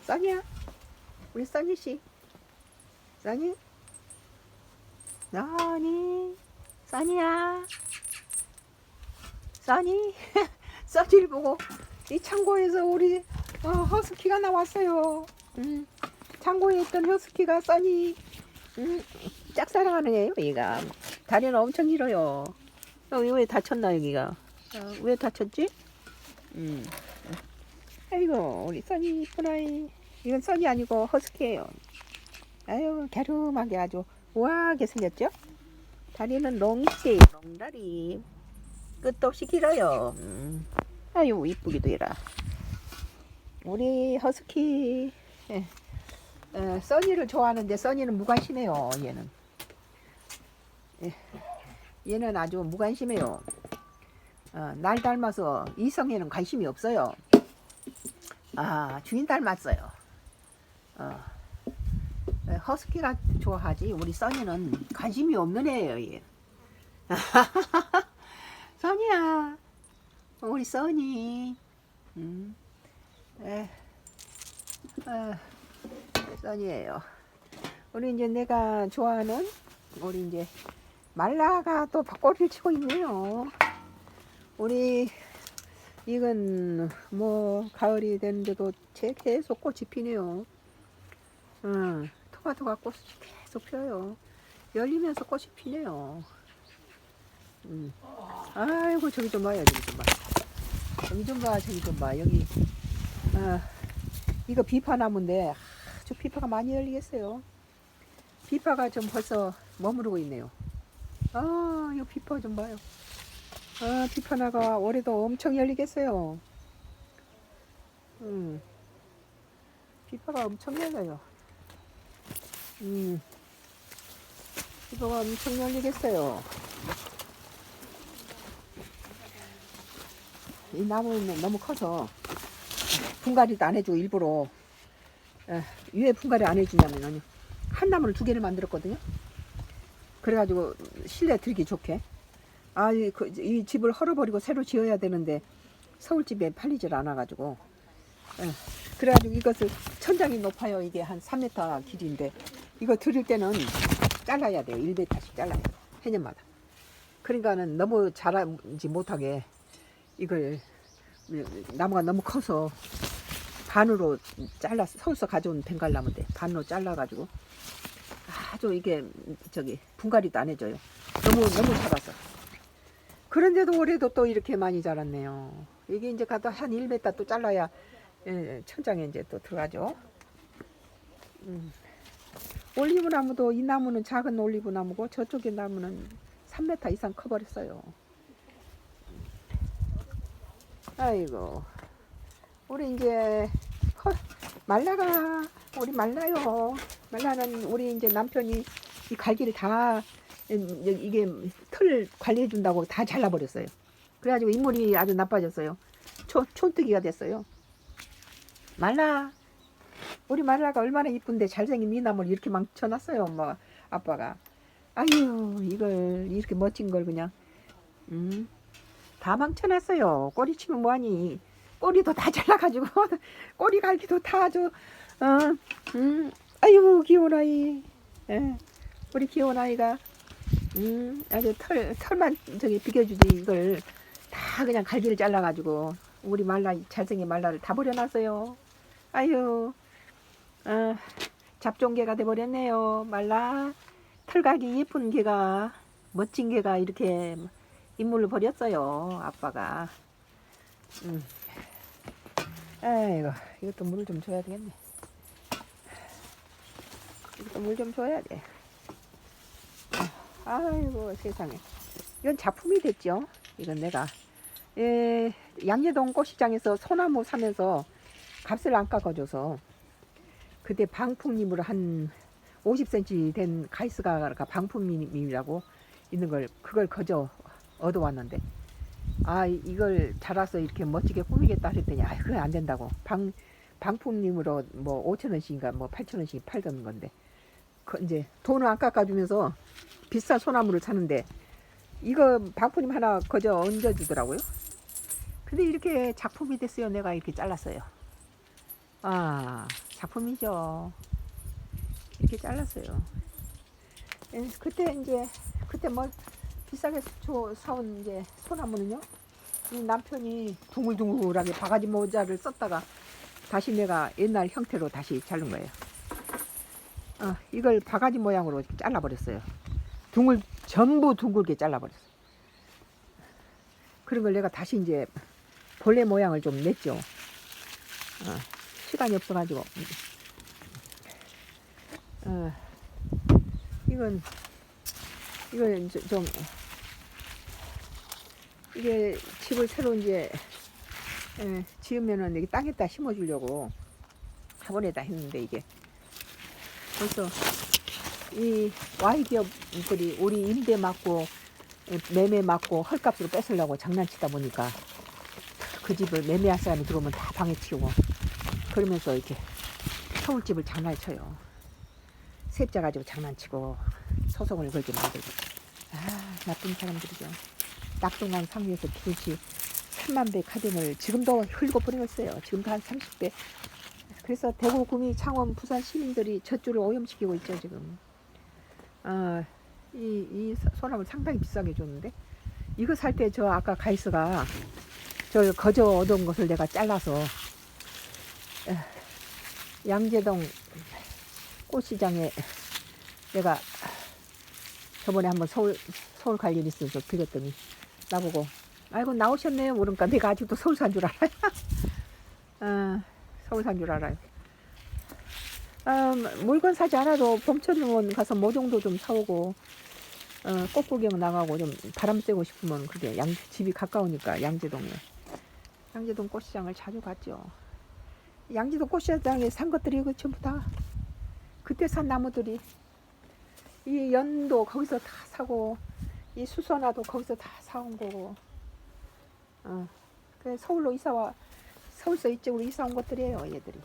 써니야? 우리 써니씨. 써니? 써니? 써니야? 써니? 써니를 보고 이 창고에서 우리 허스키가 나왔어요. 창고에 있던 허스키가 써니 짝사랑하는 애요. 얘가 다리는 엄청 길어요. 여기 왜 다쳤나 여기가? 왜 다쳤지? 아이고 우리 써니 이쁜 아이. 이건 써니 아니고 허스키예요. 아유 갸름하게 아주 우아하게 생겼죠? 다리는 롱이지. 롱다리 끝도 없이 길어요. 아유 이쁘기도 해라. 우리 허스키 써니를 좋아하는데 써니는 무관심해요. 얘는 아주 무관심해요. 날 닮아서 이성에는 관심이 없어요. 주인 닮았어요. 허스키가 좋아하지 우리 써니는 관심이 없는 애예요. 얘. 써니야 우리 써니. 써니예요. 우리 이제 내가 좋아하는 우리 이제 말라가 또 벚꽃을 치고 있네요. 우리 이건 뭐 가을이 됐는데도 계속 꽃이 피네요. 토마토가 꽃이 계속 펴요. 열리면서 꽃이 피네요. 아이고 저기 좀 봐요. 저기 좀 봐. 저기 좀 봐. 저기 좀 봐. 여기 이거 비파나무인데 아주 비파가 많이 열리겠어요. 비파가 좀 벌써 머무르고 있네요. 이거 비파 좀 봐요. 비파나가 올해도 엄청 열리겠어요. 비파가 엄청 열려요. 비파가 엄청 열리겠어요. 이 나무는 너무 커서 분갈이도 안 해주고 일부러 왜 분갈이 안 해주냐면 한 나무를 두 개를 만들었거든요. 그래가지고 실내 들기 좋게. 이 집을 헐어버리고 새로 지어야 되는데 서울집에 팔리질 않아가지고 그래가지고 이것을 천장이 높아요. 이게 한 3m 길이인데 이거 들을 때는 잘라야 돼요. 1m씩 잘라야 돼요. 해년마다. 그러니까는 너무 자라지 못하게 이걸 나무가 너무 커서 반으로 잘라서 서울서 가져온 벵갈나무인데 반으로 잘라가지고 아주 이게 분갈이도 안 해줘요. 너무 작아서. 그런데도 올해도 또 이렇게 많이 자랐네요. 이게 이제 가다 한 1m 또 잘라야 천장에 이제 또 들어가죠. 올리브 나무도 이 나무는 작은 올리브 나무고 저쪽의 나무는 3m 이상 커버렸어요. 아이고 우리 이제 말라가 우리 말라요. 말라는 우리 이제 남편이 이 갈기를 다 이게 털 관리해 준다고 다 잘라버렸어요. 그래가지고 인물이 아주 나빠졌어요. 촌뜨기가 됐어요. 말라 우리 말라가 얼마나 이쁜데 잘생긴 미나무를 이렇게 망쳐놨어요. 엄마 아빠가. 아유 이걸 이렇게 멋진 걸 그냥 다 망쳐놨어요. 꼬리 치면 뭐하니. 꼬리도 다 잘라가지고 꼬리 갈기도 다 아주 아유 귀여운 아이. 우리 귀여운 아이가 아주 털만 비켜주지 이걸 다 그냥 갈기를 잘라가지고 우리 말라 잘생긴 말라를 다 버려놨어요. 아유 잡종개가 돼버렸네요. 말라 털각이 예쁜 개가 멋진 개가 이렇게 인물을 버렸어요. 아빠가. 아이고 이것도 물을 좀 줘야 되겠네. 이것도 물 좀 줘야 돼. 아이고 세상에. 이건 작품이 됐죠. 이건 내가 양재동 꽃시장에서 소나무 사면서 값을 안 깎아줘서 그때 방풍님으로 한 50cm 된 카이스가 방풍님이라고 있는 걸 그걸 거저 얻어왔는데 이걸 자라서 이렇게 멋지게 꾸미겠다 했더니 그건 안 된다고. 방풍님으로 뭐 5,000원씩인가 뭐 8,000원씩 팔던 건데 이제 돈을 안 깎아주면서 비싼 소나무를 사는데 이거 방풍님 하나 거저 얹어주더라고요. 근데 이렇게 작품이 됐어요. 내가 이렇게 잘랐어요. 작품이죠. 이렇게 잘랐어요. 그때 뭐 비싸게 사온 이제 소나무는요. 이 남편이 둥글둥글하게 바가지 모자를 썼다가 다시 내가 옛날 형태로 다시 자른 거예요. 이걸 바가지 모양으로 잘라버렸어요. 전부 둥글게 잘라버렸어요. 그런 걸 내가 다시 이제 본래 모양을 좀 냈죠. 시간이 없어가지고. 이건 좀 이게 집을 새로 이제 지으면은 여기 땅에다 심어주려고 화분에다 했는데 이게 벌써 이 Y 기업들이 우리 임대 맞고 매매 맞고 헐값으로 뺏으려고 장난치다 보니까 그 집을 매매할 사람이 들어오면 다 방해치우고 그러면서 이렇게 서울집을 장난쳐요. 세입자 가지고 장난치고 소송을 걸게 만들고. 나쁜 사람들이죠. 낙동강 상류에서 도대체 3만 배 카딘을 지금도 흘리고 버리고 있어요. 지금도 한 30배. 그래서 대구, 구미, 창원, 부산 시민들이 젖줄을 오염시키고 있죠 지금. 이 소나무 상당히 비싸게 줬는데 이거 살 때 저 아까 가이스가 저 거저 얻은 것을 내가 잘라서 양재동 꽃시장에 내가 저번에 한번 서울 갈 일이 있어서 드렸더니 나보고 아이고 나오셨네요. 그러니까 내가 아직도 서울 산 줄 알아요. 서울 산 줄 알아요. 물건 사지 않아도 봄철이면 가서 모종도 좀 사오고 꽃 구경 나가고 좀 바람 쐬고 싶으면 그게 집이 가까우니까 양재동 꽃시장을 자주 갔죠. 양재동 꽃시장에 산 것들이 이거 전부 다 그때 산 나무들이 이 연도 거기서 다 사고 이 수선화도 거기서 다 사온 거고 그래 서울서 이쪽으로 이사 온 것들이에요 얘들이.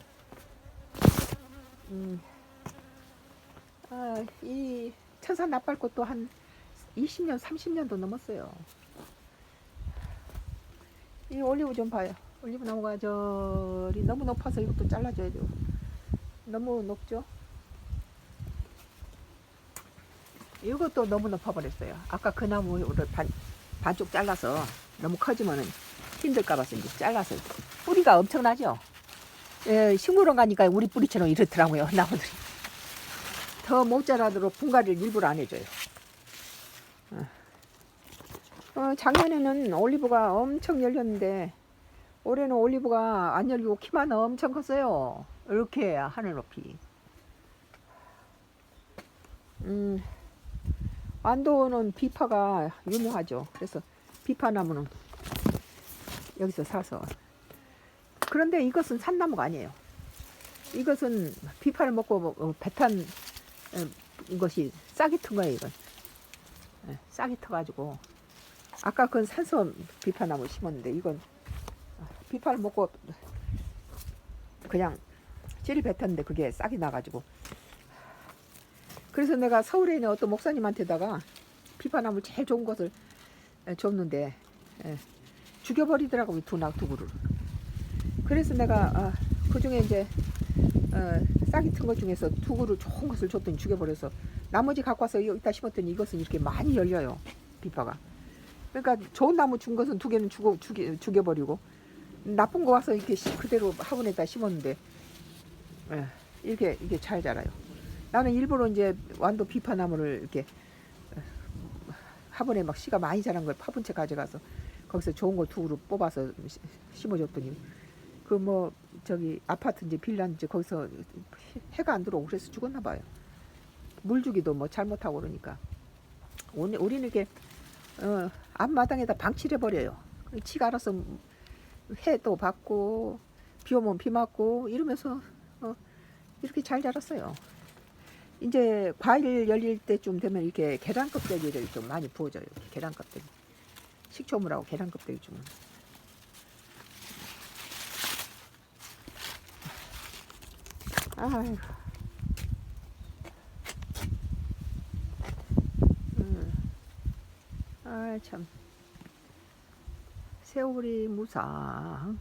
이 천산 납발꽃도 한 20년 30년도 넘었어요. 이 올리브 좀 봐요. 올리브 나무가 저리 너무 높아서 이것도 잘라줘야 돼요. 너무 높죠? 이것도 너무 높아버렸어요. 아까 그 나무를 반쪽 잘라서 너무 커지면은 힘들까봐서 이제 잘라서. 뿌리가 엄청나죠? 식물원 가니까 우리 뿌리처럼 이렇더라고요, 나무들이. 더 못 자라도록 분갈이를 일부러 안 해줘요. 작년에는 올리브가 엄청 열렸는데 올해는 올리브가 안 열리고 키만 엄청 컸어요. 이렇게 하늘 높이. 완도는 비파가 유명하죠. 그래서 비파나무는 여기서 사서. 그런데 이것은 산나무가 아니에요. 이것은 비파를 먹고 배탄 것이 싹이 튼 거예요. 이건 싹이 터가지고 아까 그건 산소 비파나무 심었는데 이건 비파를 먹고 그냥 찌리 뱉었는데 그게 싹이 나가지고. 그래서 내가 서울에 있는 어떤 목사님한테다가 비파나무 제일 좋은 것을 줬는데 죽여버리더라고요. 두 그루를. 그래서 내가 그 중에 이제 싹이 튼 것 중에서 두 그루 좋은 것을 줬더니 죽여버려서 나머지 갖고 와서 이따 심었더니 이것은 이렇게 많이 열려요. 비파가. 그러니까 좋은 나무 준 것은 두 개는 죽여버리고 나쁜 거 와서 이렇게 그대로 화분에다 심었는데 이게 잘 자라요. 나는 일부러 이제 완도 비파나무를 이렇게 화분에 막 씨가 많이 자란 걸 파분 채 가져가서 거기서 좋은 걸 두 그루 뽑아서 심어줬더니 그 뭐 저기 아파트인지 빌라인지 거기서 해가 안 들어오고 그래서 죽었나 봐요. 물 주기도 뭐 잘못하고 그러니까. 우리는 이렇게 앞마당에다 방치를 해버려요. 지가 알아서 해도 받고 비 오면 비 맞고 이러면서 이렇게 잘 자랐어요. 이제 과일 열릴 때쯤 되면 이렇게 계란 껍데기를 좀 많이 부어줘요. 계란 껍데기. 식초물하고 계란 껍데기 주면. 아이고. 참. 세월이 무상하구나.